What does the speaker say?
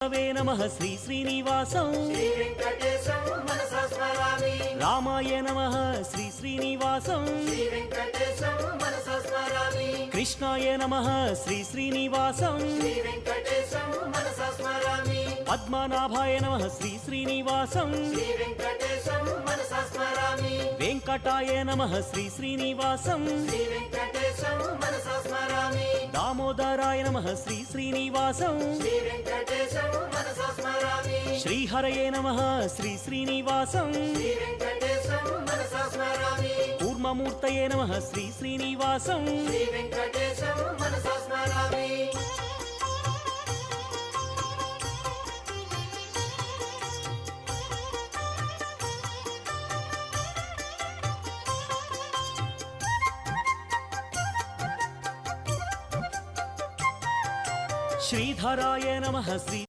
वे नमः श्री श्रीनिवासं श्री वेंकटेशं मनसा स्मरामि। रामाय नमः श्री श्रीनिवासं श्री वेंकटेशं मनसा स्मरामि। कृष्णाय नमः श्री श्रीनिवासं श्री वेंकटेशं मनसा स्मरामि। पद्मनाभाय नमः श्री श्रीनिवासं श्री वेंकटेशं मनसा स्मरामि। वेंकटाय नमः श्री श्रीनिवासं श्री वेंकटेशं मनसा स्मरामि। दामोदराय नमः श्री श्रीनिवासं श्री वेंकटेशं मनसा स्मरामि। श्रीहरये नमः श्री श्रीनिवासं श्री वेंकटेशं मनसा स्मरामि। कूर्ममूर्तये नमः श्री श्रीनिवासं श्री वेंकटेशं मनसा स्मरामि। श्रीधराय नमः श्री